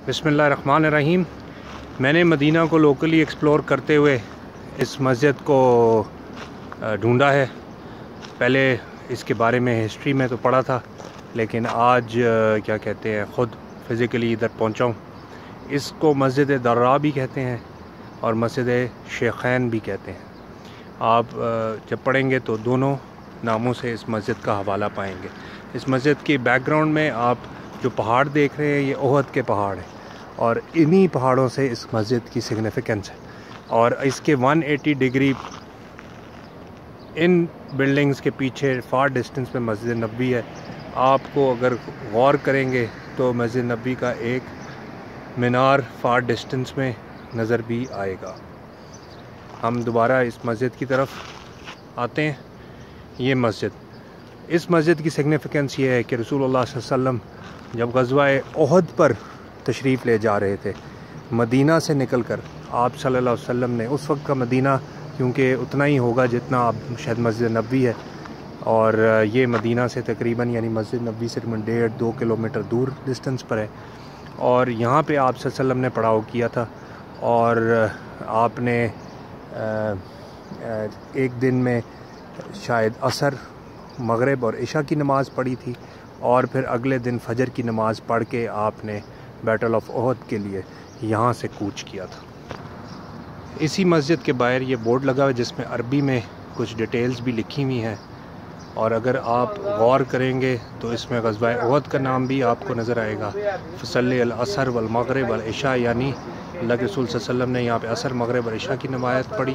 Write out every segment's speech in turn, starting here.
बिस्मिल्लाहिर्रहमानिर्रहीम। मैंने मदीना को लोकली एक्सप्लोर करते हुए इस मस्जिद को ढूंढा है। पहले इसके बारे में हिस्ट्री में तो पढ़ा था, लेकिन आज क्या कहते हैं ख़ुद फ़िज़िकली इधर पहुंचा हूँ। इसको मस्जिद दर्रा भी कहते हैं और मस्जिद शेखैन भी कहते हैं। आप जब पढ़ेंगे तो दोनों नामों से इस मस्जिद का हवाला पाएंगे। इस मस्जिद की बैकग्राउंड में आप जो पहाड़ देख रहे हैं, ये ओहद के पहाड़ हैं और इन्हीं पहाड़ों से इस मस्जिद की सिग्निफिकेंस है। और इसके 180 डिग्री इन बिल्डिंग्स के पीछे फार डिस्टेंस पे मस्जिद नबी है। आपको अगर गौर करेंगे तो मस्जिद नबी का एक मीनार फार डिस्टेंस में नज़र भी आएगा। हम दोबारा इस मस्जिद की तरफ आते हैं। ये मस्जिद, इस मस्जिद की सिग्निफिकेंस ये है कि रसूलुल्लाह सल्लल्लाहु अलैहि वसल्लम जब ग़ज़वा ओहद पर तशरीफ़ ले जा रहे थे, मदीना से निकलकर आप सल्लल्लाहु अलैहि वसल्लम ने, उस वक्त का मदीना क्योंकि उतना ही होगा जितना अब शायद मस्जिद नबी है, और ये मदीना से तकरीबन यानी मस्जिद नबी से 1.5-2 किलोमीटर दूर डिस्टेंस पर है। और यहाँ पे आप सल्लल्लाहु अलैहि वसल्लम ने पड़ाव किया था और आपने एक दिन में शायद असर, मगरिब और इशा की नमाज़ पढ़ी थी, और फिर अगले दिन फजर की नमाज़ पढ़ के आपने बैटल ऑफ ओहद के लिए यहाँ से कूच किया था। इसी मस्जिद के बाहर ये बोर्ड लगा हुआ है जिसमें अरबी में कुछ डिटेल्स भी लिखी हुई हैं, और अगर आप गौर करेंगे तो इसमें ग़ज़वा ओहद का नाम भी आपको नज़र आएगा। फसल्ली अल असर वल मगरिब वल इशा, यानी अल्लाह के रसूल सल्लल्लाहु अलैहि वसल्लम ने यहाँ पे असर, मगरिब और इशा की नमाज़ पढ़ी,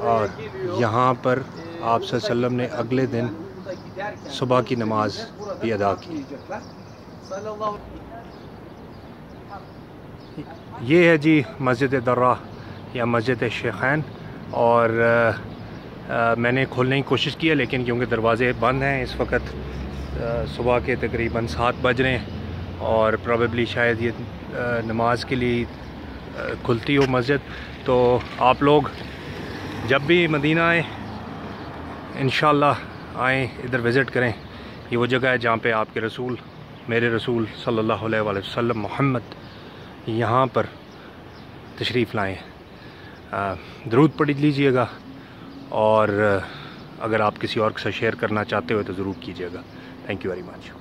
और यहाँ पर आप सल्लल्लाहु अलैहि वसल्लम ने अगले दिन सुबह की नमाज भी अदा की। ये है जी मस्जिद दर्रा या मस्जिद शेखैन, और मैंने खोलने की कोशिश की है, लेकिन क्योंकि दरवाज़े बंद हैं इस वक्त, सुबह के तकरीबन 7 बज रहे हैं और प्रॉबेबली शायद ये नमाज के लिए खुलती हो मस्जिद। तो आप लोग जब भी मदीना आए इंशाअल्लाह आएँ, इधर विज़िट करें। ये वो जगह है जहाँ पे आपके रसूल, मेरे रसूल सल्लल्लाहु अलैहि वसल्लम मोहम्मद यहाँ पर तशरीफ़ लाएँ। दरूद पढ़ लीजिएगा, और अगर आप किसी और के साथ शेयर करना चाहते हो तो ज़रूर कीजिएगा। Thank you very much.